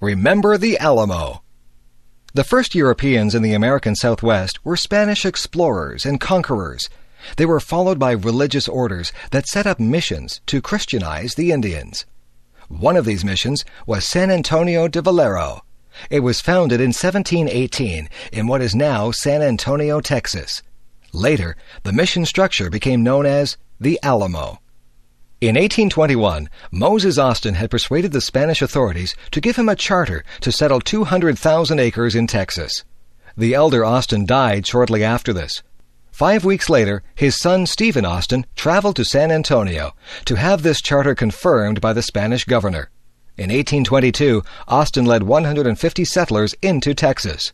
Remember the Alamo. The first Europeans in the American Southwest were Spanish explorers and conquerors. They were followed by religious orders that set up missions to Christianize the Indians. One of these missions was San Antonio de Valero. It was founded in 1718 in what is now San Antonio, Texas. Later, the mission structure became known as the Alamo. In 1821, Moses Austin had persuaded the Spanish authorities to give him a charter to settle 200,000 acres in Texas. The elder Austin died shortly after this. 5 weeks later, his son Stephen Austin traveled to San Antonio to have this charter confirmed by the Spanish governor. In 1822, Austin led 150 settlers into Texas.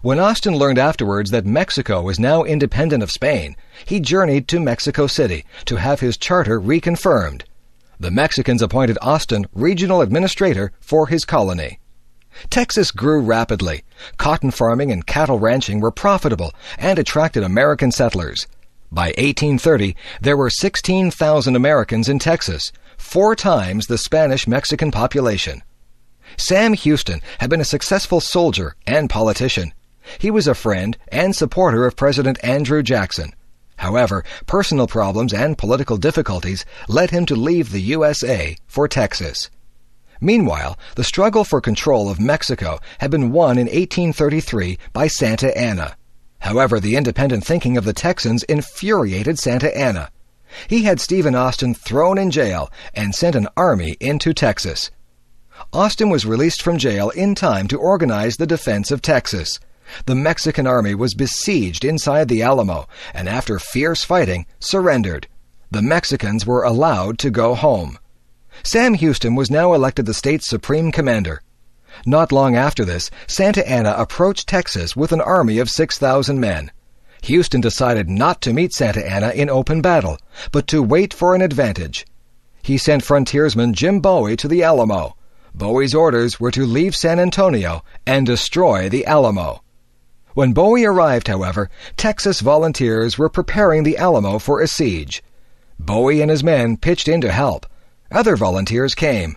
When Austin learned afterwards that Mexico was now independent of Spain, he journeyed to Mexico City to have his charter reconfirmed. The Mexicans appointed Austin regional administrator for his colony. Texas grew rapidly. Cotton farming and cattle ranching were profitable and attracted American settlers. By 1830, there were 16,000 Americans in Texas, 4 times the Spanish-Mexican population. Sam Houston had been a successful soldier and politician. He was a friend and supporter of President Andrew Jackson. However, personal problems and political difficulties led him to leave the USA for Texas. Meanwhile, the struggle for control of Mexico had been won in 1833 by Santa Anna. However, the independent thinking of the Texans infuriated Santa Anna. He had Stephen Austin thrown in jail and sent an army into Texas. Austin was released from jail in time to organize the defense of Texas. The Mexican army was besieged inside the Alamo, and after fierce fighting, surrendered. The Mexicans were allowed to go home. Sam Houston was now elected the state's supreme commander. Not long after this, Santa Anna approached Texas with an army of 6,000 men. Houston decided not to meet Santa Anna in open battle, but to wait for an advantage. He sent frontiersman Jim Bowie to the Alamo. Bowie's orders were to leave San Antonio and destroy the Alamo. When Bowie arrived, however, Texas volunteers were preparing the Alamo for a siege. Bowie and his men pitched in to help. Other volunteers came.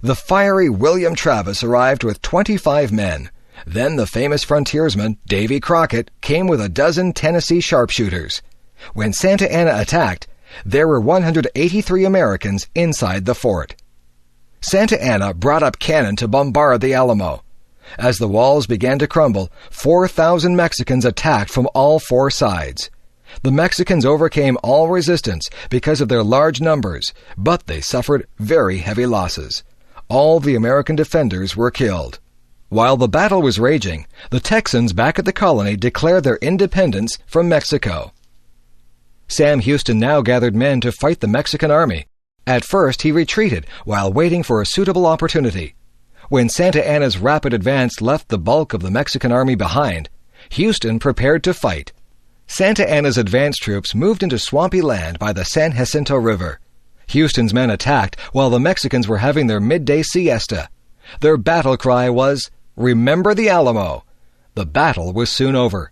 The fiery William Travis arrived with 25 men. Then the famous frontiersman, Davy Crockett, came with a dozen Tennessee sharpshooters. When Santa Anna attacked, there were 183 Americans inside the fort. Santa Anna brought up cannon to bombard the Alamo. As the walls began to crumble, 4,000 Mexicans attacked from all 4 sides. The Mexicans overcame all resistance because of their large numbers, but they suffered very heavy losses. All the American defenders were killed. While the battle was raging, the Texans back at the colony declared their independence from Mexico. Sam Houston now gathered men to fight the Mexican army. At first, he retreated while waiting for a suitable opportunity. When Santa Anna's rapid advance left the bulk of the Mexican army behind, Houston prepared to fight. Santa Anna's advance troops moved into swampy land by the San Jacinto River. Houston's men attacked while the Mexicans were having their midday siesta. Their battle cry was, "Remember the Alamo!" The battle was soon over.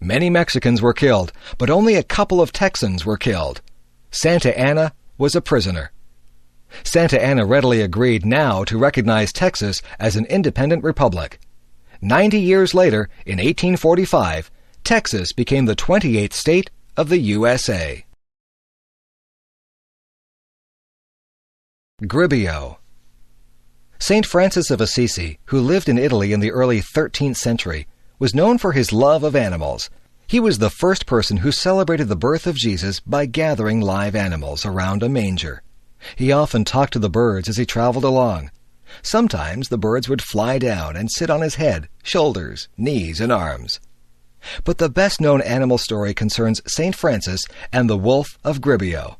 Many Mexicans were killed, but only a couple of Texans were killed. Santa Anna was a prisoner. Santa Anna readily agreed now to recognize Texas as an independent republic. 90 years later, in 1845, Texas became the 28th state of the USA. Gribio. Saint Francis of Assisi, who lived in Italy in the early 13th century, was known for his love of animals. He was the first person who celebrated the birth of Jesus by gathering live animals around a manger. He often talked to the birds as he traveled along. Sometimes the birds would fly down and sit on his head, shoulders, knees, and arms. But the best-known animal story concerns Saint Francis and the wolf of Gribio.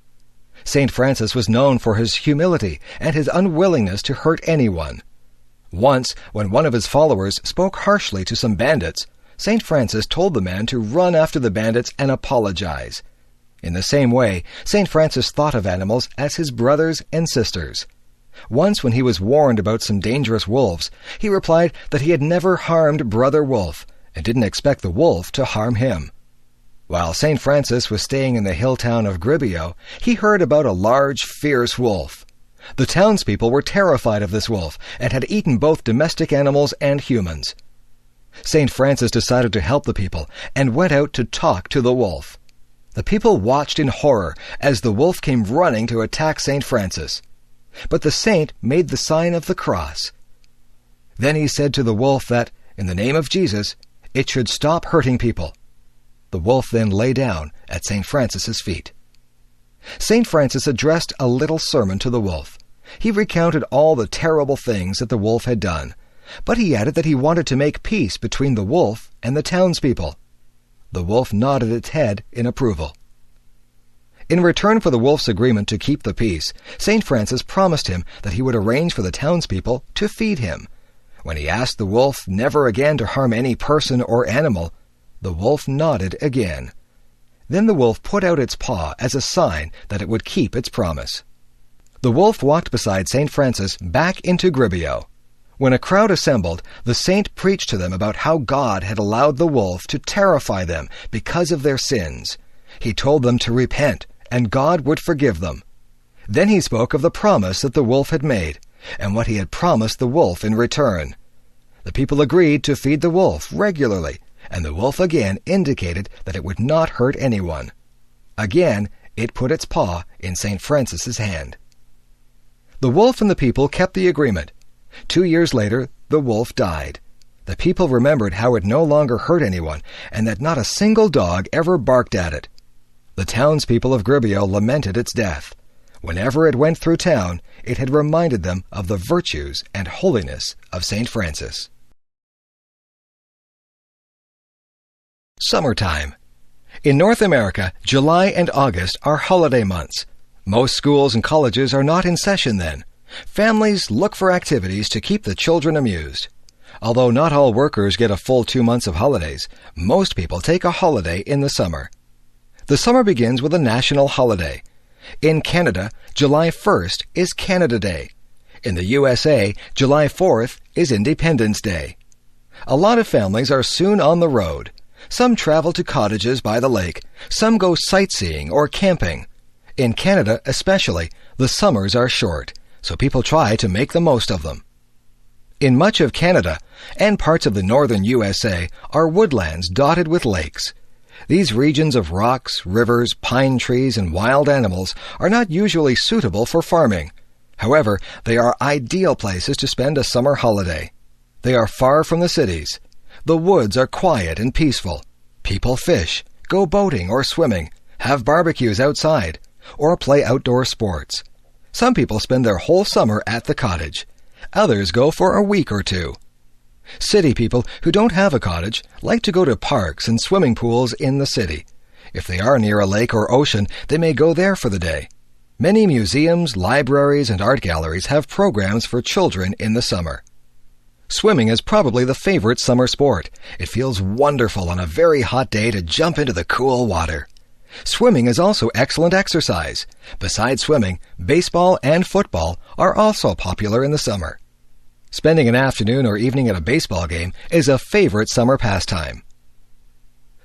Saint Francis was known for his humility and his unwillingness to hurt anyone. Once, when one of his followers spoke harshly to some bandits, Saint Francis told the man to run after the bandits and apologize. In the same way, Saint Francis thought of animals as his brothers and sisters. Once when he was warned about some dangerous wolves, he replied that he had never harmed Brother Wolf and didn't expect the wolf to harm him. While St. Francis was staying in the hill town of Gribio, he heard about a large, fierce wolf. The townspeople were terrified of this wolf and had eaten both domestic animals and humans. St. Francis decided to help the people and went out to talk to the wolf. The people watched in horror as the wolf came running to attack St. Francis. But the saint made the sign of the cross. Then he said to the wolf that, in the name of Jesus, it should stop hurting people. The wolf then lay down at St. Francis's feet. St. Francis addressed a little sermon to the wolf. He recounted all the terrible things that the wolf had done, but he added that he wanted to make peace between the wolf and the townspeople. The wolf nodded its head in approval. In return for the wolf's agreement to keep the peace, St. Francis promised him that he would arrange for the townspeople to feed him. When he asked the wolf never again to harm any person or animal, the wolf nodded again. Then the wolf put out its paw as a sign that it would keep its promise. The wolf walked beside St. Francis back into Gribio. When a crowd assembled, the saint preached to them about how God had allowed the wolf to terrify them because of their sins. He told them to repent, and God would forgive them. Then he spoke of the promise that the wolf had made, and what he had promised the wolf in return. The people agreed to feed the wolf regularly, and the wolf again indicated that it would not hurt anyone. Again, it put its paw in St. Francis's hand. The wolf and the people kept the agreement. 2 years later, the wolf died. The people remembered how it no longer hurt anyone, and that not a single dog ever barked at it. The townspeople of Gribio lamented its death. Whenever it went through town, it had reminded them of the virtues and holiness of St. Francis. Summertime. In North America, July and August are holiday months. Most schools and colleges are not in session then. Families look for activities to keep the children amused. Although not all workers get a full 2 months of holidays, most people take a holiday in the summer. The summer begins with a national holiday. In Canada, July 1st is Canada Day. In the USA, July 4th is Independence Day. A lot of families are soon on the road. Some travel to cottages by the lake. Some go sightseeing or camping. In Canada especially, the summers are short, so people try to make the most of them. In much of Canada and parts of the northern USA are woodlands dotted with lakes. These regions of rocks, rivers, pine trees, and wild animals are not usually suitable for farming. However, they are ideal places to spend a summer holiday. They are far from the cities. The woods are quiet and peaceful. People fish, go boating or swimming, have barbecues outside, or play outdoor sports. Some people spend their whole summer at the cottage. Others go for a week or two. City people who don't have a cottage like to go to parks and swimming pools in the city. If they are near a lake or ocean, they may go there for the day. Many museums, libraries, and art galleries have programs for children in the summer. Swimming is probably the favorite summer sport. It feels wonderful on a very hot day to jump into the cool water. Swimming is also excellent exercise. Besides swimming, baseball and football are also popular in the summer. Spending an afternoon or evening at a baseball game is a favorite summer pastime.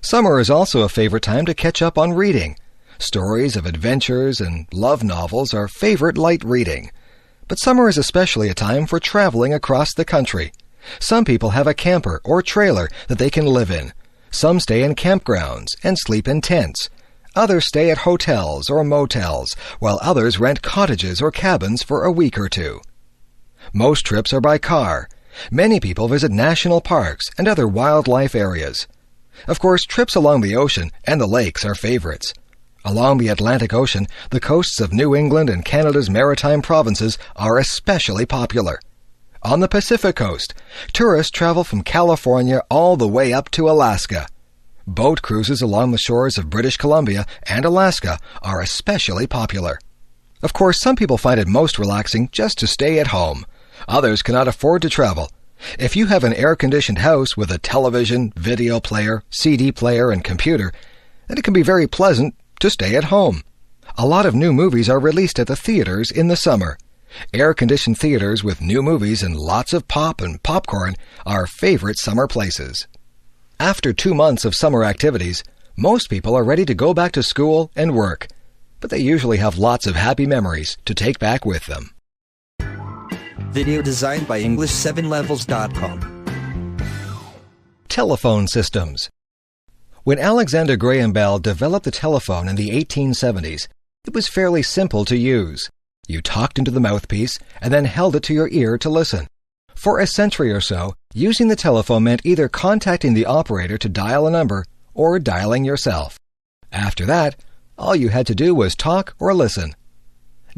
Summer is also a favorite time to catch up on reading. Stories of adventures and love novels are favorite light reading. But summer is especially a time for traveling across the country. Some people have a camper or trailer that they can live in. Some stay in campgrounds and sleep in tents. Others stay at hotels or motels, while others rent cottages or cabins for a week or two. Most trips are by car. Many people visit national parks and other wildlife areas. Of course, trips along the ocean and the lakes are favorites. Along the Atlantic Ocean, the coasts of New England and Canada's maritime provinces are especially popular. On the Pacific coast, tourists travel from California all the way up to Alaska. Boat cruises along the shores of British Columbia and Alaska are especially popular. Of course, some people find it most relaxing just to stay at home. Others cannot afford to travel. If you have an air-conditioned house with a television, video player, CD player, and computer, then it can be very pleasant to stay at home. A lot of new movies are released at the theaters in the summer. Air-conditioned theaters with new movies and lots of pop and popcorn are favorite summer places. After 2 months of summer activities, most people are ready to go back to school and work, but they usually have lots of happy memories to take back with them. Video designed by English7levels.com. Telephone systems. When Alexander Graham Bell developed the telephone in the 1870s, it was fairly simple to use. You talked into the mouthpiece and then held it to your ear to listen. For a century or so, using the telephone meant either contacting the operator to dial a number or dialing yourself. After that, all you had to do was talk or listen.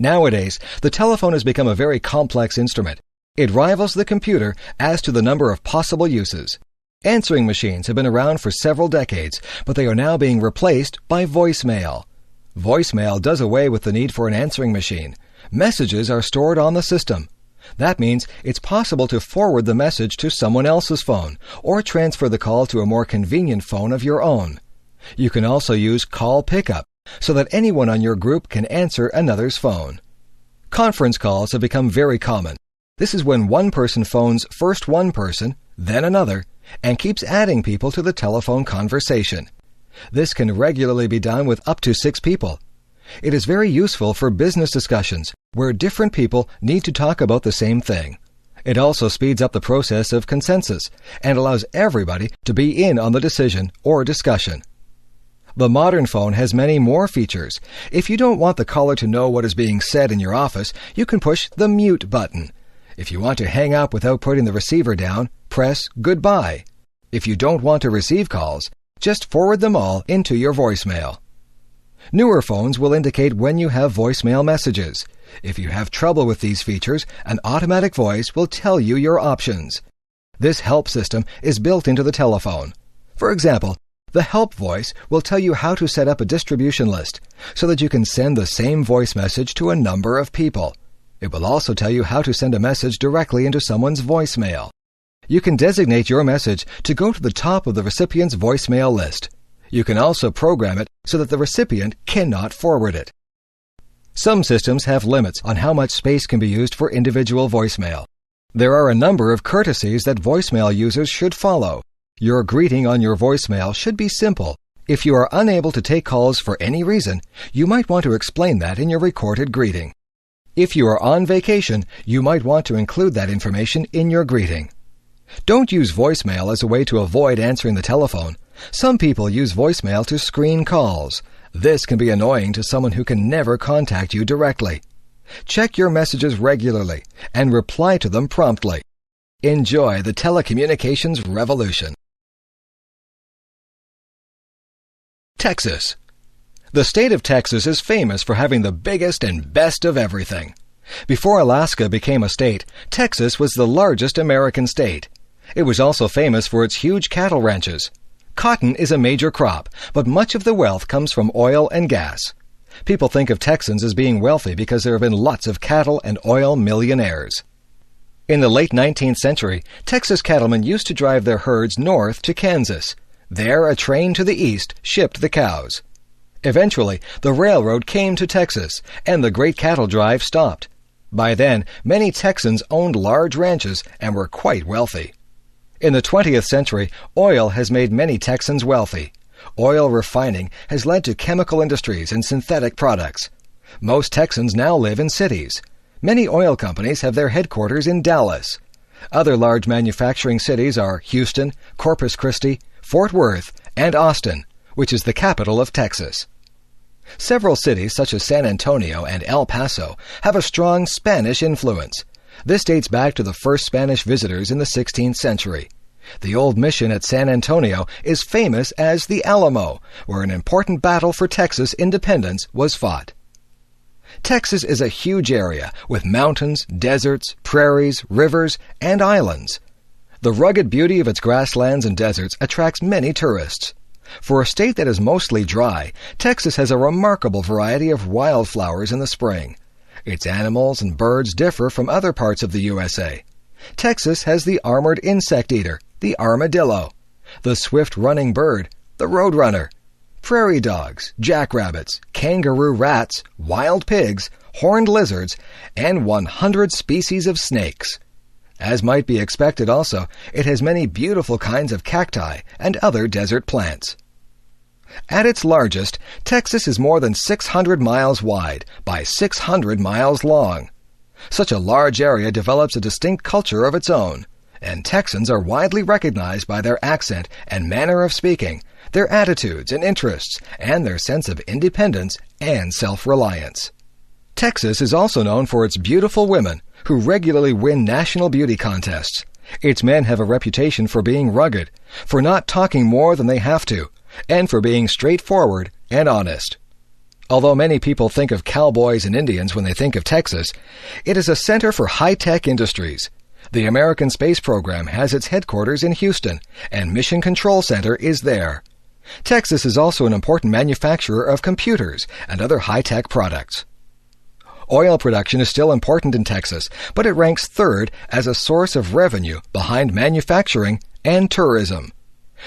Nowadays, the telephone has become a very complex instrument. It rivals the computer as to the number of possible uses. Answering machines have been around for several decades, but they are now being replaced by voicemail. Voicemail does away with the need for an answering machine. Messages are stored on the system. That means it's possible to forward the message to someone else's phone or transfer the call to a more convenient phone of your own. You can also use call pickup so that anyone on your group can answer another's phone. Conference calls have become very common. This is when one person phones first one person, then another, and keeps adding people to the telephone conversation. This can regularly be done with up to 6 people. It is very useful for business discussions where different people need to talk about the same thing. It also speeds up the process of consensus and allows everybody to be in on the decision or discussion. The modern phone has many more features. If you don't want the caller to know what is being said in your office, you can push the mute button. If you want to hang up without putting the receiver down, press goodbye. If you don't want to receive calls, just forward them all into your voicemail. Newer phones will indicate when you have voicemail messages. If you have trouble with these features, an automatic voice will tell you your options. This help system is built into the telephone. For example, the help voice will tell you how to set up a distribution list so that you can send the same voice message to a number of people. It will also tell you how to send a message directly into someone's voicemail. You can designate your message to go to the top of the recipient's voicemail list. You can also program it so that the recipient cannot forward it. Some systems have limits on how much space can be used for individual voicemail. There are a number of courtesies that voicemail users should follow. Your greeting on your voicemail should be simple. If you are unable to take calls for any reason, you might want to explain that in your recorded greeting. If you are on vacation, you might want to include that information in your greeting. Don't use voicemail as a way to avoid answering the telephone. Some people use voicemail to screen calls. This can be annoying to someone who can never contact you directly. Check your messages regularly and reply to them promptly. Enjoy the telecommunications revolution. Texas. The state of Texas is famous for having the biggest and best of everything. Before Alaska became a state, Texas was the largest American state. It was also famous for its huge cattle ranches. Cotton is a major crop, but much of the wealth comes from oil and gas. People think of Texans as being wealthy because there have been lots of cattle and oil millionaires. In the late 19th century, Texas cattlemen used to drive their herds north to Kansas. There, a train to the east shipped the cows. Eventually, the railroad came to Texas, and the great cattle drive stopped. By then, many Texans owned large ranches and were quite wealthy. In the 20th century, oil has made many Texans wealthy. Oil refining has led to chemical industries and synthetic products. Most Texans now live in cities. Many oil companies have their headquarters in Dallas. Other large manufacturing cities are Houston, Corpus Christi, Fort Worth, and Austin, which is the capital of Texas. Several cities such as San Antonio and El Paso have a strong Spanish influence. This dates back to the first Spanish visitors in the 16th century. The old mission at San Antonio is famous as the Alamo, where an important battle for Texas independence was fought. Texas is a huge area with mountains, deserts, prairies, rivers, and islands. The rugged beauty of its grasslands and deserts attracts many tourists. For a state that is mostly dry, Texas has a remarkable variety of wildflowers in the spring. Its animals and birds differ from other parts of the USA. Texas has the armored insect eater, the armadillo, the swift-running bird, the roadrunner, prairie dogs, jackrabbits, kangaroo rats, wild pigs, horned lizards, and 100 species of snakes. As might be expected also, it has many beautiful kinds of cacti and other desert plants. At its largest, Texas is more than 600 miles wide by 600 miles long. Such a large area develops a distinct culture of its own, and Texans are widely recognized by their accent and manner of speaking, their attitudes and interests, and their sense of independence and self-reliance. Texas is also known for its beautiful women, who regularly win national beauty contests. Its men have a reputation for being rugged, for not talking more than they have to, and for being straightforward and honest. Although many people think of cowboys and Indians when they think of Texas, it is a center for high-tech industries. The American Space Program has its headquarters in Houston, and Mission Control Center is there. Texas is also an important manufacturer of computers and other high-tech products. Oil production is still important in Texas, but it ranks third as a source of revenue behind manufacturing and tourism.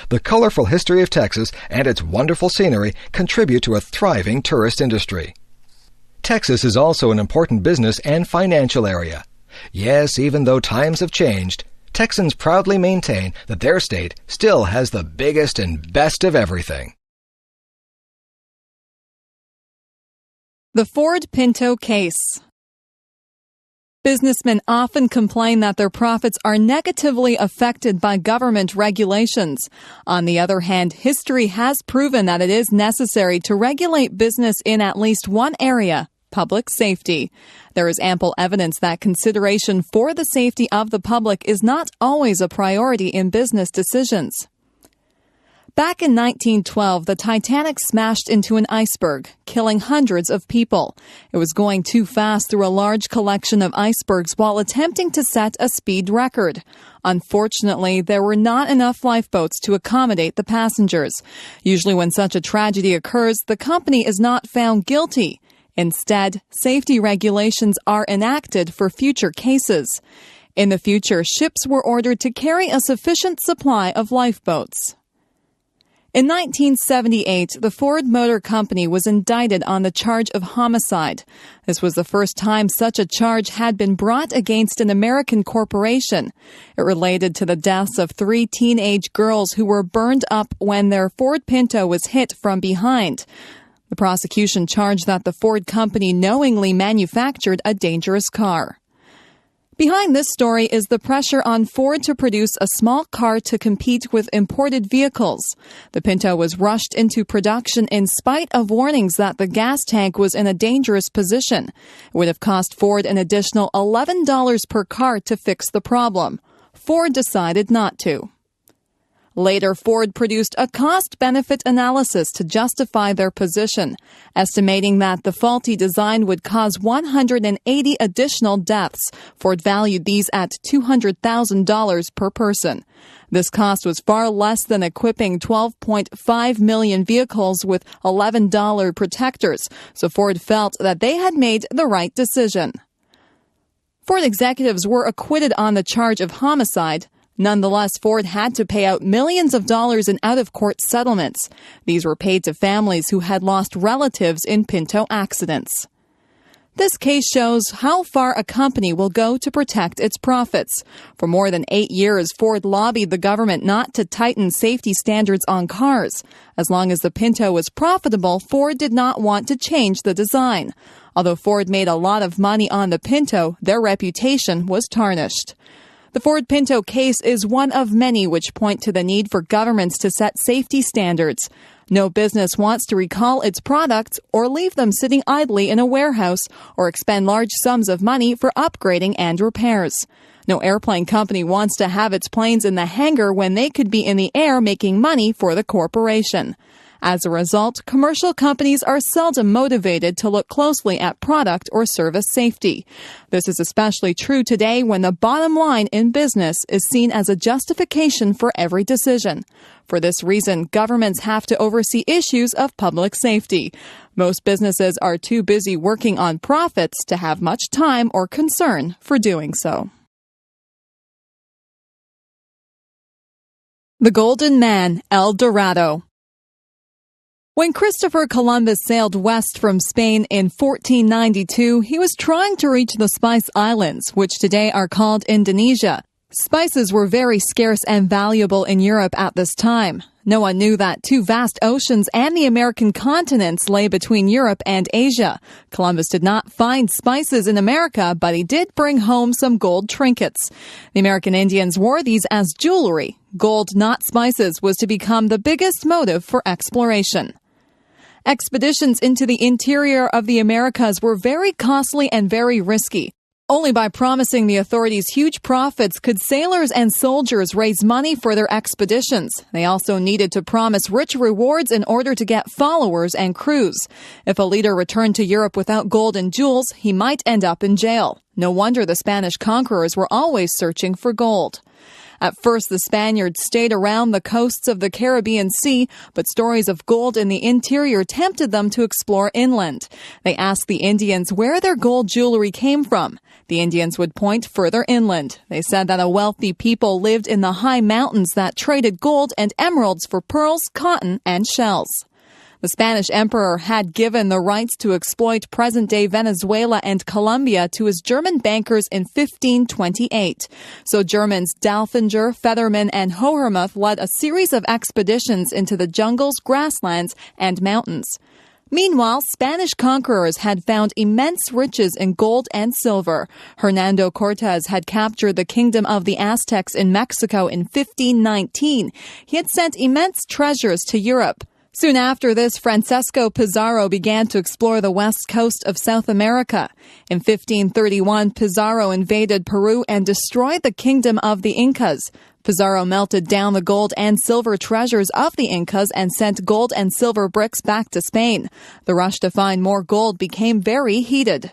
The colorful history of Texas and its wonderful scenery contribute to a thriving tourist industry. Texas is also an important business and financial area. Yes, even though times have changed, Texans proudly maintain that their state still has the biggest and best of everything. The Ford Pinto case. Businessmen often complain that their profits are negatively affected by government regulations. On the other hand, history has proven that it is necessary to regulate business in at least one area: public safety. There is ample evidence that consideration for the safety of the public is not always a priority in business decisions. Back in 1912, the Titanic smashed into an iceberg, killing hundreds of people. It was going too fast through a large collection of icebergs while attempting to set a speed record. Unfortunately, there were not enough lifeboats to accommodate the passengers. Usually when such a tragedy occurs, the company is not found guilty. Instead, safety regulations are enacted for future cases. In the future, ships were ordered to carry a sufficient supply of lifeboats. In 1978, the Ford Motor Company was indicted on the charge of homicide. This was the first time such a charge had been brought against an American corporation. It related to the deaths of 3 teenage girls who were burned up when their Ford Pinto was hit from behind. The prosecution charged that the Ford Company knowingly manufactured a dangerous car. Behind this story is the pressure on Ford to produce a small car to compete with imported vehicles. The Pinto was rushed into production in spite of warnings that the gas tank was in a dangerous position. It would have cost Ford an additional $11 per car to fix the problem. Ford decided not to. Later, Ford produced a cost-benefit analysis to justify their position, estimating that the faulty design would cause 180 additional deaths. Ford valued these at $200,000 per person. This cost was far less than equipping 12.5 million vehicles with $11 protectors, so Ford felt that they had made the right decision. Ford executives were acquitted on the charge of homicide. Nonetheless, Ford had to pay out millions of dollars in out-of-court settlements. These were paid to families who had lost relatives in Pinto accidents. This case shows how far a company will go to protect its profits. For more than 8 years, Ford lobbied the government not to tighten safety standards on cars. As long as the Pinto was profitable, Ford did not want to change the design. Although Ford made a lot of money on the Pinto, their reputation was tarnished. The Ford Pinto case is one of many which point to the need for governments to set safety standards. No business wants to recall its products or leave them sitting idly in a warehouse or expend large sums of money for upgrading and repairs. No airplane company wants to have its planes in the hangar when they could be in the air making money for the corporation. As a result, commercial companies are seldom motivated to look closely at product or service safety. This is especially true today when the bottom line in business is seen as a justification for every decision. For this reason, governments have to oversee issues of public safety. Most businesses are too busy working on profits to have much time or concern for doing so. The Golden Man, El Dorado. When Christopher Columbus sailed west from Spain in 1492, he was trying to reach the Spice Islands, which today are called Indonesia. Spices were very scarce and valuable in Europe at this time. No one knew that two vast oceans and the American continents lay between Europe and Asia. Columbus did not find spices in America, but he did bring home some gold trinkets. The American Indians wore these as jewelry. Gold, not spices, was to become the biggest motive for exploration. Expeditions into the interior of the Americas were very costly and very risky. Only by promising the authorities huge profits could sailors and soldiers raise money for their expeditions. They also needed to promise rich rewards in order to get followers and crews. If a leader returned to Europe without gold and jewels, he might end up in jail. No wonder the Spanish conquerors were always searching for gold. At first, the Spaniards stayed around the coasts of the Caribbean Sea, but stories of gold in the interior tempted them to explore inland. They asked the Indians where their gold jewelry came from. The Indians would point further inland. They said that a wealthy people lived in the high mountains that traded gold and emeralds for pearls, cotton, and shells. The Spanish emperor had given the rights to exploit present-day Venezuela and Colombia to his German bankers in 1528. So Germans Dalfinger, Fetherman, and Hohermuth led a series of expeditions into the jungles, grasslands, and mountains. Meanwhile, Spanish conquerors had found immense riches in gold and silver. Hernando Cortez had captured the kingdom of the Aztecs in Mexico in 1519. He had sent immense treasures to Europe. Soon after this, Francisco Pizarro began to explore the west coast of South America. In 1531, Pizarro invaded Peru and destroyed the kingdom of the Incas. Pizarro melted down the gold and silver treasures of the Incas and sent gold and silver bricks back to Spain. The rush to find more gold became very heated.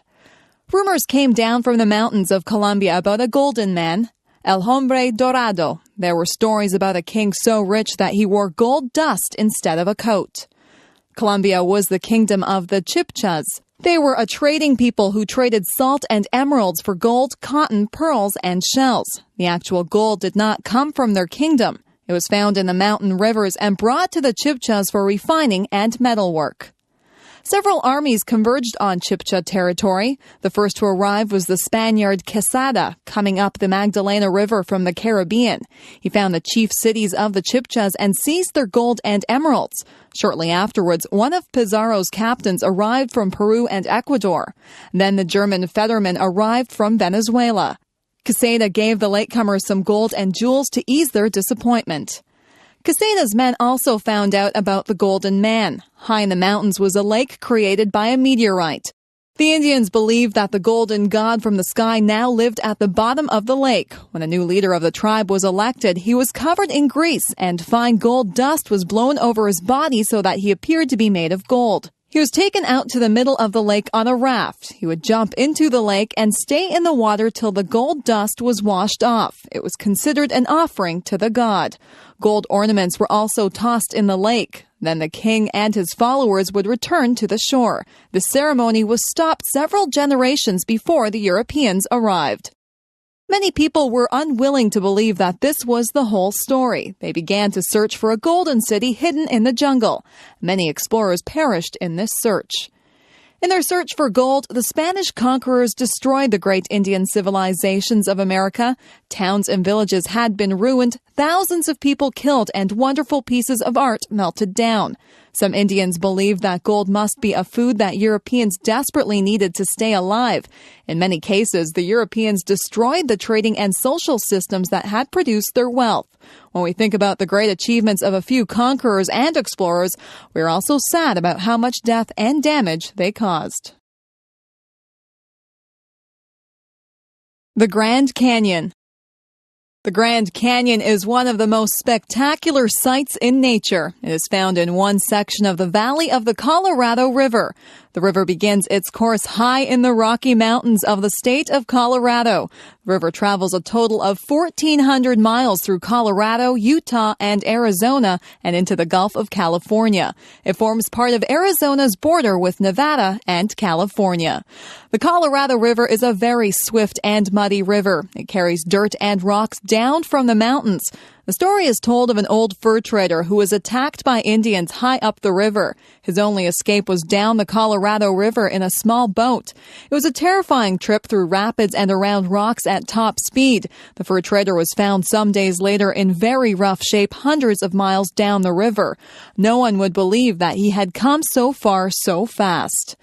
Rumors came down from the mountains of Colombia about a golden man, El Hombre Dorado. There were stories about a king so rich that he wore gold dust instead of a coat. Colombia was the kingdom of the Chibchas. They were a trading people who traded salt and emeralds for gold, cotton, pearls, and shells. The actual gold did not come from their kingdom. It was found in the mountain rivers and brought to the Chibchas for refining and metalwork. Several armies converged on Chibcha territory. The first to arrive was the Spaniard Quesada, coming up the Magdalena River from the Caribbean. He found the chief cities of the Chibchas and seized their gold and emeralds. Shortly afterwards, one of Pizarro's captains arrived from Peru and Ecuador. Then the German Fetherman arrived from Venezuela. Quesada gave the latecomers some gold and jewels to ease their disappointment. Quesada's men also found out about the Golden Man. High in the mountains was a lake created by a meteorite. The Indians believed that the golden god from the sky now lived at the bottom of the lake. When a new leader of the tribe was elected, he was covered in grease, and fine gold dust was blown over his body so that he appeared to be made of gold. He was taken out to the middle of the lake on a raft. He would jump into the lake and stay in the water till the gold dust was washed off. It was considered an offering to the god. Gold ornaments were also tossed in the lake. Then the king and his followers would return to the shore. The ceremony was stopped several generations before the Europeans arrived. Many people were unwilling to believe that this was the whole story. They began to search for a golden city hidden in the jungle. Many explorers perished in this search. In their search for gold, the Spanish conquerors destroyed the great Indian civilizations of America. Towns and villages had been ruined, thousands of people killed, and wonderful pieces of art melted down. Some Indians believed that gold must be a food that Europeans desperately needed to stay alive. In many cases, the Europeans destroyed the trading and social systems that had produced their wealth. When we think about the great achievements of a few conquerors and explorers, we're also sad about how much death and damage they caused. The Grand Canyon. The Grand Canyon is one of the most spectacular sights in nature. It is found in one section of the valley of the Colorado River. The river begins its course high in the Rocky Mountains of the state of Colorado. The river travels a total of 1,400 miles through Colorado, Utah, and Arizona, and into the Gulf of California. It forms part of Arizona's border with Nevada and California. The Colorado River is a very swift and muddy river. It carries dirt and rocks down from the mountains. The story is told of an old fur trader who was attacked by Indians high up the river. His only escape was down the Colorado River in a small boat. It was a terrifying trip through rapids and around rocks at top speed. The fur trader was found some days later in very rough shape hundreds of miles down the river. No one would believe that he had come so far so fast.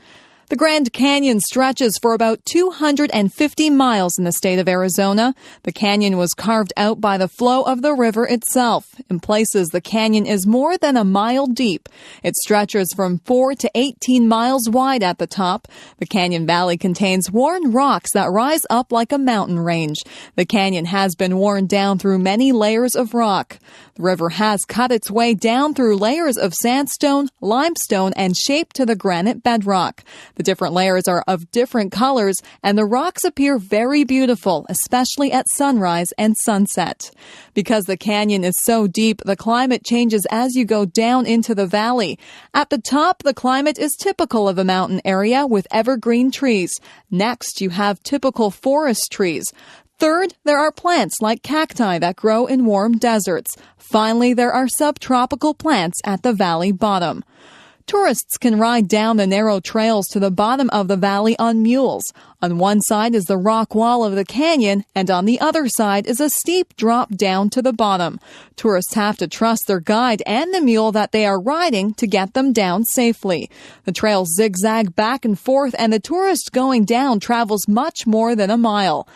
The Grand Canyon stretches for about 250 miles in the state of Arizona. The canyon was carved out by the flow of the river itself. In places, the canyon is more than a mile deep. It stretches from 4 to 18 miles wide at the top. The canyon valley contains worn rocks that rise up like a mountain range. The canyon has been worn down through many layers of rock. The river has cut its way down through layers of sandstone, limestone, and shaped to the granite bedrock. The different layers are of different colors, and the rocks appear very beautiful, especially at sunrise and sunset. Because the canyon is so deep, the climate changes as you go down into the valley. At the top, the climate is typical of a mountain area with evergreen trees. Next, you have typical forest trees. Third, there are plants like cacti that grow in warm deserts. Finally, there are subtropical plants at the valley bottom. Tourists can ride down the narrow trails to the bottom of the valley on mules. On one side is the rock wall of the canyon, and on the other side is a steep drop down to the bottom. Tourists have to trust their guide and the mule that they are riding to get them down safely. The trails zigzag back and forth, and the tourist going down travels much more than a mile.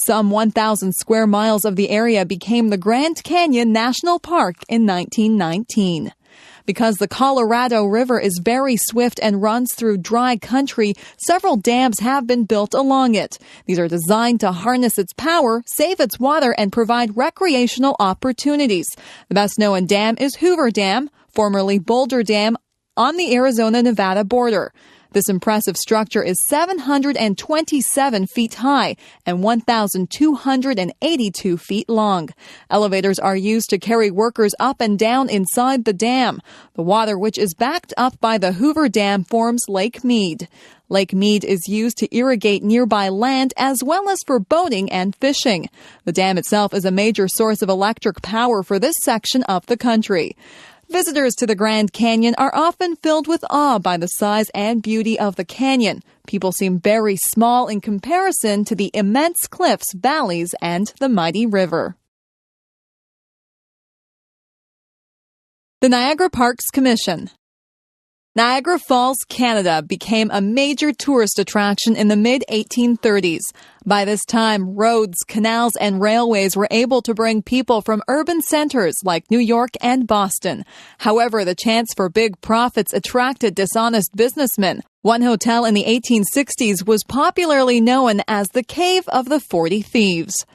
Some 1,000 square miles of the area became the Grand Canyon National Park in 1919. Because the Colorado River is very swift and runs through dry country, several dams have been built along it. These are designed to harness its power, save its water, and provide recreational opportunities. The best-known dam is Hoover Dam, formerly Boulder Dam, on the Arizona-Nevada border. This impressive structure is 727 feet high and 1,282 feet long. Elevators are used to carry workers up and down inside the dam. The water, which is backed up by the Hoover Dam, forms Lake Mead. Lake Mead is used to irrigate nearby land as well as for boating and fishing. The dam itself is a major source of electric power for this section of the country. Visitors to the Grand Canyon are often filled with awe by the size and beauty of the canyon. People seem very small in comparison to the immense cliffs, valleys, and the mighty river. The Niagara Parks Commission. Niagara Falls, Canada became a major tourist attraction in the mid-1830s. By this time, roads, canals, and railways were able to bring people from urban centers like New York and Boston. However, the chance for big profits attracted dishonest businessmen. One hotel in the 1860s was popularly known as the Cave of the 40 Thieves.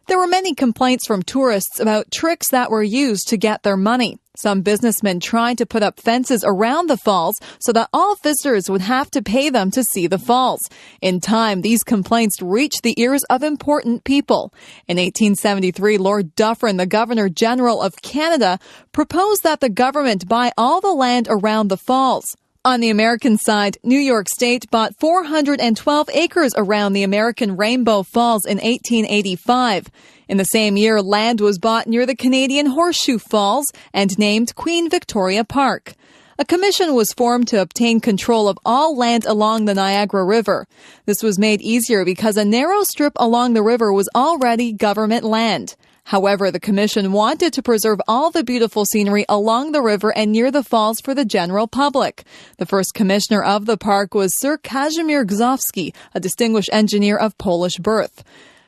There were many complaints from tourists about tricks that were used to get their money. Some businessmen tried to put up fences around the falls so that all visitors would have to pay them to see the falls. In time, these complaints reached the ears of important people. In 1873, Lord Dufferin, the Governor-General of Canada, proposed that the government buy all the land around the falls. On the American side, New York State bought 412 acres around the American Rainbow Falls in 1885. In the same year, land was bought near the Canadian Horseshoe Falls and named Queen Victoria Park. A commission was formed to obtain control of all land along the Niagara River. This was made easier because a narrow strip along the river was already government land. However, the commission wanted to preserve all the beautiful scenery along the river and near the falls for the general public. The first commissioner of the park was Sir Kazimierz Gzowski, a distinguished engineer of Polish birth.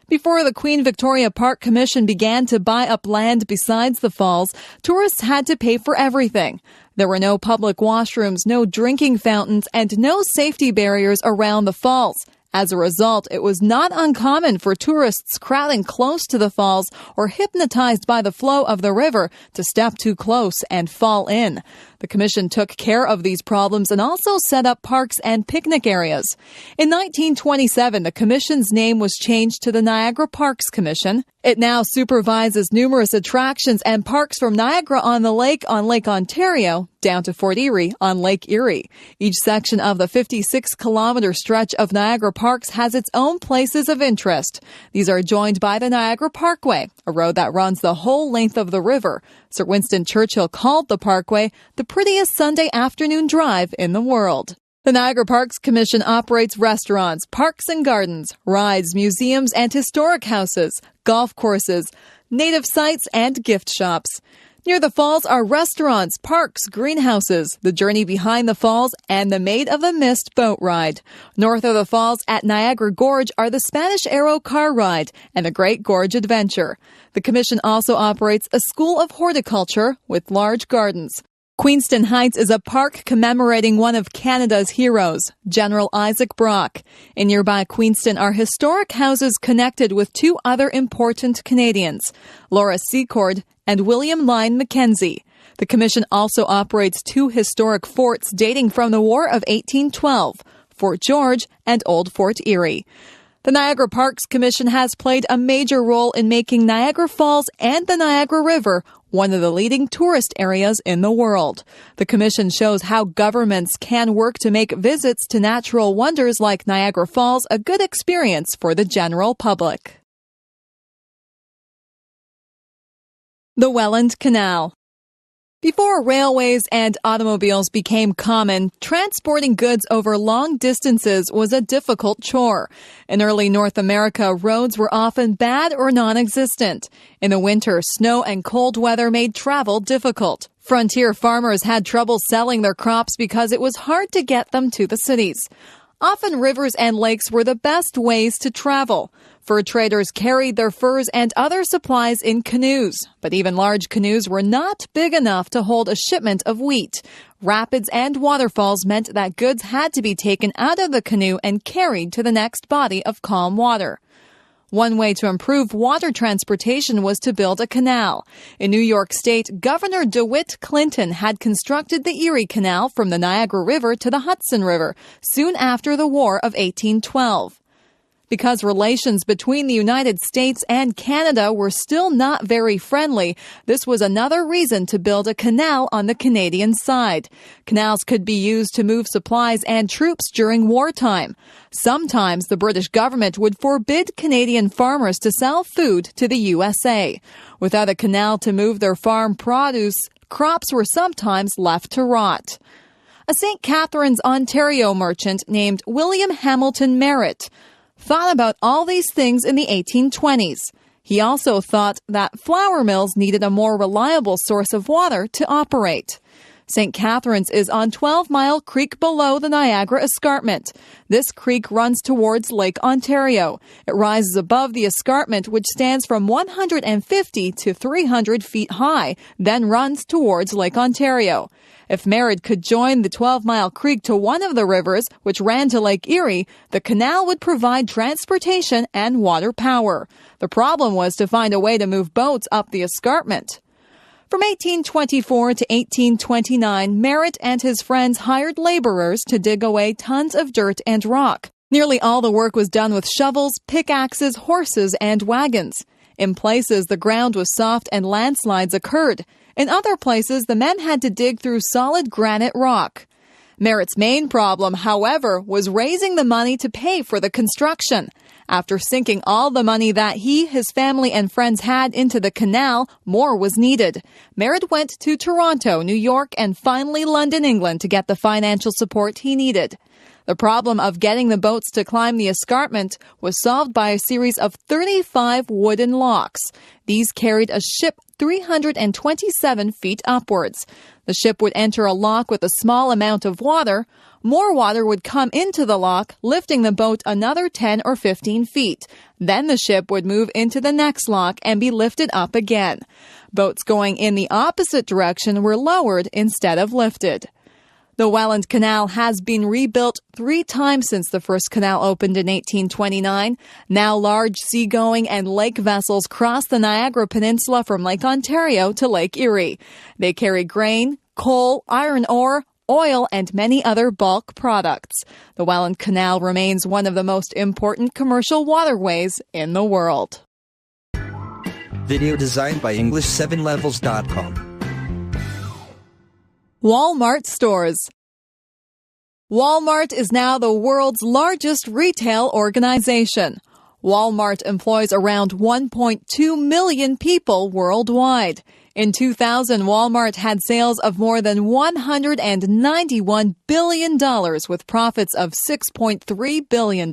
Before the Queen Victoria Park Commission began to buy up land besides the falls, tourists had to pay for everything. There were no public washrooms, no drinking fountains, and no safety barriers around the falls. As a result, it was not uncommon for tourists crowding close to the falls or hypnotized by the flow of the river to step too close and fall in. The commission took care of these problems and also set up parks and picnic areas. In 1927, the commission's name was changed to the Niagara Parks Commission. It now supervises numerous attractions and parks from Niagara-on-the-Lake on Lake Ontario down to Fort Erie on Lake Erie. Each section of the 56-kilometer stretch of Niagara Parks has its own places of interest. These are joined by the Niagara Parkway, a road that runs the whole length of the river. Sir Winston Churchill called the Parkway the prettiest Sunday afternoon drive in the world. The Niagara Parks Commission operates restaurants, parks and gardens, rides, museums and historic houses, golf courses, native sites and gift shops. Near the falls are restaurants, parks, greenhouses, the journey behind the falls, and the Maid of the Mist boat ride. North of the falls at Niagara Gorge are the Spanish Arrow car ride and the Great Gorge Adventure. The Commission also operates a school of horticulture with large gardens. Queenston Heights is a park commemorating one of Canada's heroes, General Isaac Brock. In nearby Queenston are historic houses connected with two other important Canadians, Laura Secord and William Lyon Mackenzie. The Commission also operates two historic forts dating from the War of 1812, Fort George and Old Fort Erie. The Niagara Parks Commission has played a major role in making Niagara Falls and the Niagara River one of the leading tourist areas in the world. The Commission shows how governments can work to make visits to natural wonders like Niagara Falls a good experience for the general public. The Welland Canal. Before railways and automobiles became common, transporting goods over long distances was a difficult chore. In early North America, roads were often bad or non-existent. In the winter, snow and cold weather made travel difficult. Frontier farmers had trouble selling their crops because it was hard to get them to the cities. Often rivers and lakes were the best ways to travel. Fur traders carried their furs and other supplies in canoes, but even large canoes were not big enough to hold a shipment of wheat. Rapids and waterfalls meant that goods had to be taken out of the canoe and carried to the next body of calm water. One way to improve water transportation was to build a canal. In New York State, Governor DeWitt Clinton had constructed the Erie Canal from the Niagara River to the Hudson River soon after the War of 1812. Because relations between the United States and Canada were still not very friendly, this was another reason to build a canal on the Canadian side. Canals could be used to move supplies and troops during wartime. Sometimes the British government would forbid Canadian farmers to sell food to the USA. Without a canal to move their farm produce, crops were sometimes left to rot. A St. Catharines, Ontario merchant named William Hamilton Merritt thought about all these things in the 1820s. He also thought that flour mills needed a more reliable source of water to operate. St. Catharines is on 12 Mile Creek below the Niagara Escarpment. This creek runs towards Lake Ontario. It rises above the escarpment, which stands from 150 to 300 feet high, then runs towards Lake Ontario. If Merritt could join the 12 Mile Creek to one of the rivers, which ran to Lake Erie, the canal would provide transportation and water power. The problem was to find a way to move boats up the escarpment. From 1824 to 1829, Merritt and his friends hired laborers to dig away tons of dirt and rock. Nearly all the work was done with shovels, pickaxes, horses, and wagons. In places, the ground was soft and landslides occurred. In other places, the men had to dig through solid granite rock. Merritt's main problem, however, was raising the money to pay for the construction. After sinking all the money that he, his family, and friends had into the canal, more was needed. Merritt went to Toronto, New York, and finally London, England, to get the financial support he needed. The problem of getting the boats to climb the escarpment was solved by a series of 35 wooden locks. These carried a ship 327 feet upwards. The ship would enter a lock with a small amount of water. More water would come into the lock, lifting the boat another 10 or 15 feet. Then the ship would move into the next lock and be lifted up again. Boats going in the opposite direction were lowered instead of lifted. The Welland Canal has been rebuilt 3 times since the first canal opened in 1829. Now large seagoing and lake vessels cross the Niagara Peninsula from Lake Ontario to Lake Erie. They carry grain, coal, iron ore, oil, and many other bulk products. The Welland Canal remains one of the most important commercial waterways in the world. Video designed by English7levels.com. Walmart stores. Walmart is now the world's largest retail organization. Walmart employs around 1.2 million people worldwide. In 2000, Walmart had sales of more than $191 billion with profits of $6.3 billion.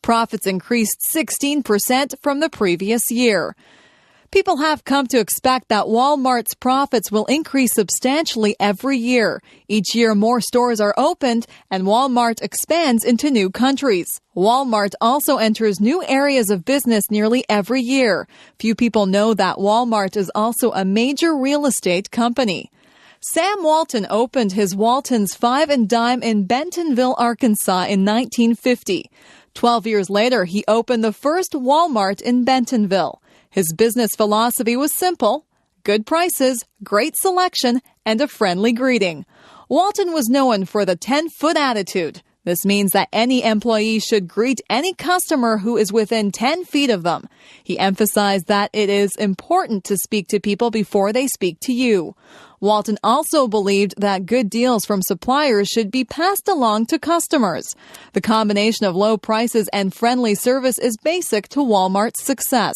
Profits increased 16% from the previous year. People have come to expect that Walmart's profits will increase substantially every year. Each year, more stores are opened, and Walmart expands into new countries. Walmart also enters new areas of business nearly every year. Few people know that Walmart is also a major real estate company. Sam Walton opened his Walton's Five and Dime in Bentonville, Arkansas in 1950. 12 years later, he opened the first Walmart in Bentonville. His business philosophy was simple: good prices, great selection, and a friendly greeting. Walton was known for the 10-foot attitude. This means that any employee should greet any customer who is within 10 feet of them. He emphasized that it is important to speak to people before they speak to you. Walton also believed that good deals from suppliers should be passed along to customers. The combination of low prices and friendly service is basic to Walmart's success.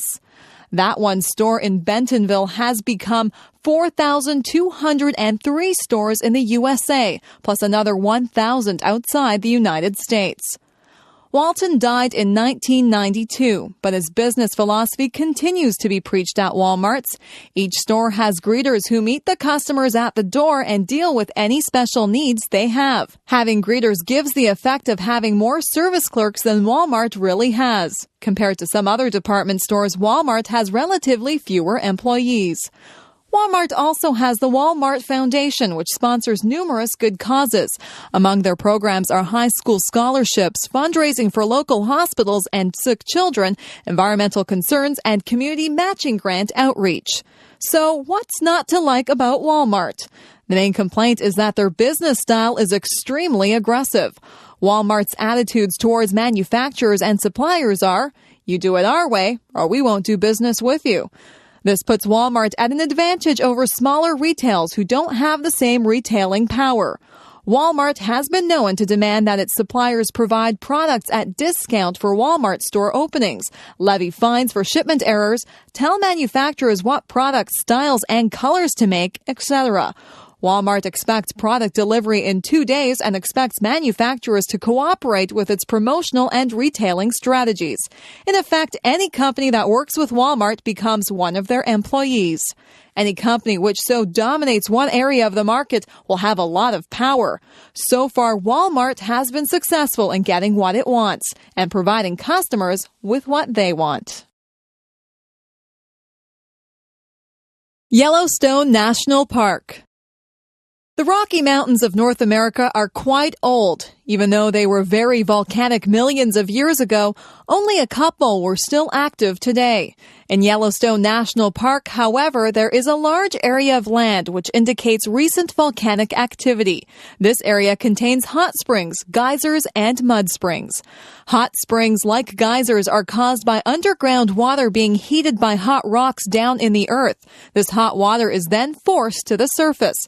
That one store in Bentonville has become 4,203 stores in the USA, plus another 1,000 outside the United States. Walton died in 1992, but his business philosophy continues to be preached at Walmart's. Each store has greeters who meet the customers at the door and deal with any special needs they have. Having greeters gives the effect of having more service clerks than Walmart really has. Compared to some other department stores, Walmart has relatively fewer employees. Walmart also has the Walmart Foundation, which sponsors numerous good causes. Among their programs are high school scholarships, fundraising for local hospitals and sick children, environmental concerns, and community matching grant outreach. So, what's not to like about Walmart? The main complaint is that their business style is extremely aggressive. Walmart's attitudes towards manufacturers and suppliers are, you do it our way, or we won't do business with you. This puts Walmart at an advantage over smaller retailers who don't have the same retailing power. Walmart has been known to demand that its suppliers provide products at discount for Walmart store openings, levy fines for shipment errors, tell manufacturers what products, styles, and colors to make, etc. Walmart expects product delivery in 2 days and expects manufacturers to cooperate with its promotional and retailing strategies. In effect, any company that works with Walmart becomes one of their employees. Any company which so dominates one area of the market will have a lot of power. So far, Walmart has been successful in getting what it wants and providing customers with what they want. Yellowstone National Park. The Rocky Mountains of North America are quite old. Even though they were very volcanic millions of years ago, only a couple were still active today. In Yellowstone National Park, however, there is a large area of land which indicates recent volcanic activity. This area contains hot springs, geysers, and mud springs. Hot springs, like geysers, are caused by underground water being heated by hot rocks down in the earth. This hot water is then forced to the surface.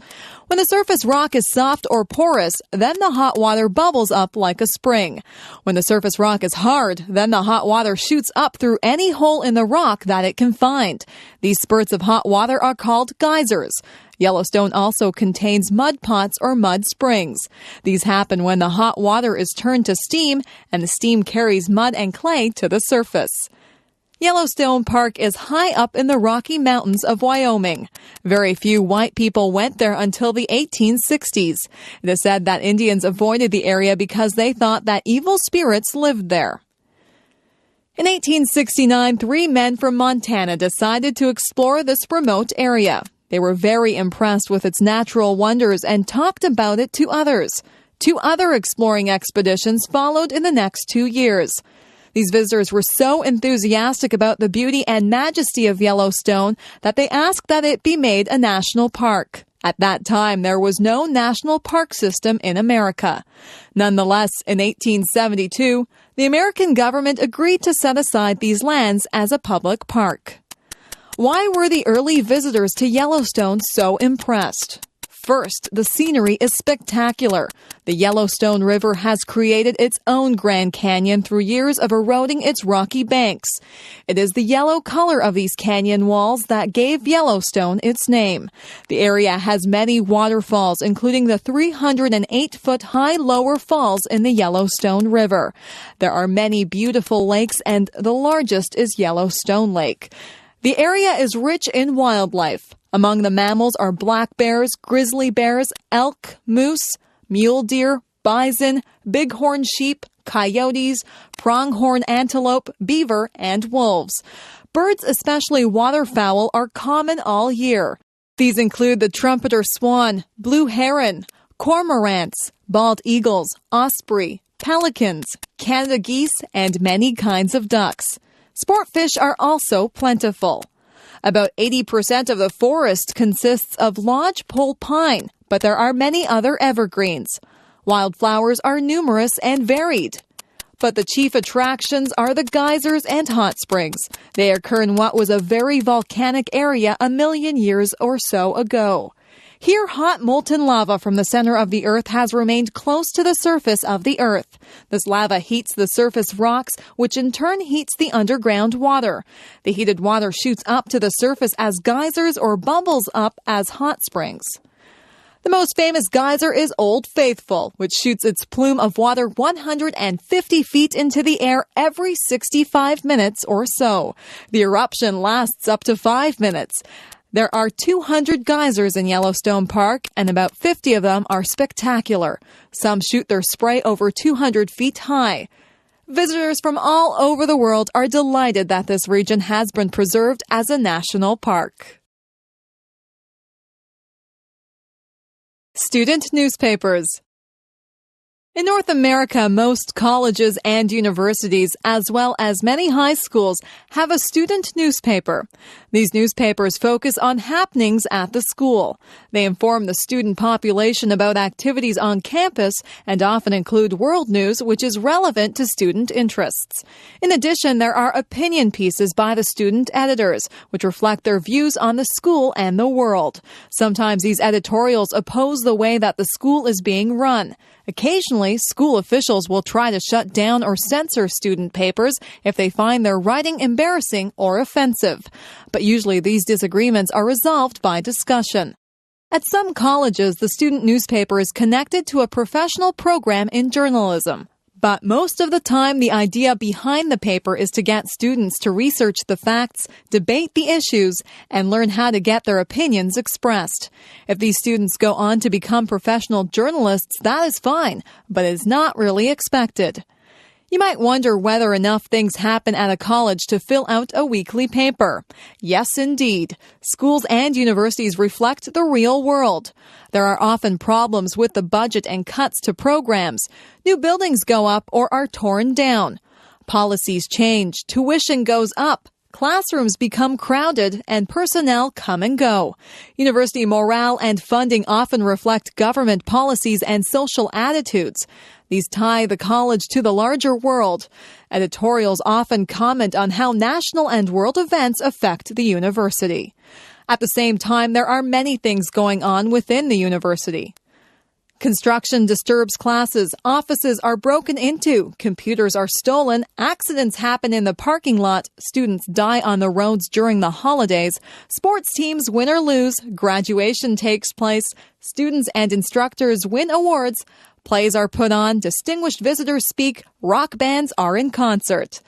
When the surface rock is soft or porous, then the hot water bubbles up like a spring. When the surface rock is hard, then the hot water shoots up through any hole in the rock that it can find. These spurts of hot water are called geysers. Yellowstone also contains mud pots or mud springs. These happen when the hot water is turned to steam and the steam carries mud and clay to the surface. Yellowstone Park is high up in the Rocky Mountains of Wyoming. Very few white people went there until the 1860s. It is said that Indians avoided the area because they thought that evil spirits lived there. In 1869, 3 men from Montana decided to explore this remote area. They were very impressed with its natural wonders and talked about it to others. 2 other exploring expeditions followed in the next 2 years. These visitors were so enthusiastic about the beauty and majesty of Yellowstone that they asked that it be made a national park. At that time, there was no national park system in America. Nonetheless, in 1872, the American government agreed to set aside these lands as a public park. Why were the early visitors to Yellowstone so impressed? First, the scenery is spectacular. The Yellowstone River has created its own Grand Canyon through years of eroding its rocky banks. It is the yellow color of these canyon walls that gave Yellowstone its name. The area has many waterfalls, including the 308-foot-high lower falls in the Yellowstone River. There are many beautiful lakes, and the largest is Yellowstone Lake. The area is rich in wildlife. Among the mammals are black bears, grizzly bears, elk, moose, mule deer, bison, bighorn sheep, coyotes, pronghorn antelope, beaver, and wolves. Birds, especially waterfowl, are common all year. These include the trumpeter swan, blue heron, cormorants, bald eagles, osprey, pelicans, Canada geese, and many kinds of ducks. Sport fish are also plentiful. About 80% of the forest consists of lodgepole pine, but there are many other evergreens. Wildflowers are numerous and varied. But the chief attractions are the geysers and hot springs. They occur in what was a very volcanic area 1 million years or so ago. Here, hot molten lava from the center of the Earth has remained close to the surface of the Earth. This lava heats the surface rocks, which in turn heats the underground water. The heated water shoots up to the surface as geysers or bubbles up as hot springs. The most famous geyser is Old Faithful, which shoots its plume of water 150 feet into the air every 65 minutes or so. The eruption lasts up to 5 minutes. There are 200 geysers in Yellowstone Park, and about 50 of them are spectacular. Some shoot their spray over 200 feet high. Visitors from all over the world are delighted that this region has been preserved as a national park. Student newspapers. In North America, most colleges and universities, as well as many high schools, have a student newspaper. These newspapers focus on happenings at the school. They inform the student population about activities on campus and often include world news, which is relevant to student interests. In addition, there are opinion pieces by the student editors, which reflect their views on the school and the world. Sometimes these editorials oppose the way that the school is being run. Occasionally, school officials will try to shut down or censor student papers if they find their writing embarrassing or offensive. But usually these disagreements are resolved by discussion. At some colleges, the student newspaper is connected to a professional program in journalism. But most of the time, the idea behind the paper is to get students to research the facts, debate the issues, and learn how to get their opinions expressed. If these students go on to become professional journalists, that is fine, but it is not really expected. You might wonder whether enough things happen at a college to fill out a weekly paper. Yes, indeed. Schools and universities reflect the real world. There are often problems with the budget and cuts to programs. New buildings go up or are torn down. Policies change, tuition goes up. Classrooms become crowded and personnel come and go. University morale and funding often reflect government policies and social attitudes. These tie the college to the larger world. Editorials often comment on how national and world events affect the university. At the same time, there are many things going on within the university. Construction disturbs classes, offices are broken into, computers are stolen, accidents happen in the parking lot, students die on the roads during the holidays, sports teams win or lose, graduation takes place, students and instructors win awards, plays are put on, distinguished visitors speak, rock bands are in concert.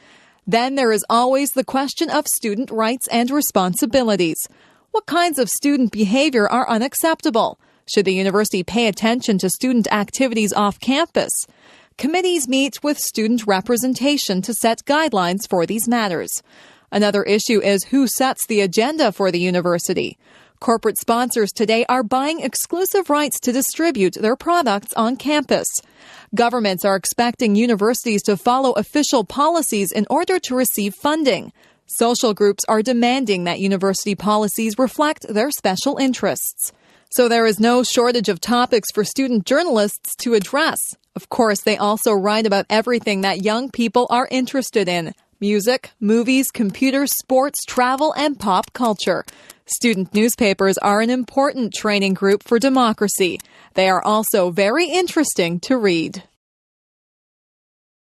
Then there is always the question of student rights and responsibilities. What kinds of student behavior are unacceptable? Should the university pay attention to student activities off campus? Committees meet with student representation to set guidelines for these matters. Another issue is who sets the agenda for the university. Corporate sponsors today are buying exclusive rights to distribute their products on campus. Governments are expecting universities to follow official policies in order to receive funding. Social groups are demanding that university policies reflect their special interests. So there is no shortage of topics for student journalists to address. Of course, they also write about everything that young people are interested in: music, movies, computers, sports, travel, and pop culture. Student newspapers are an important training group for democracy. They are also very interesting to read.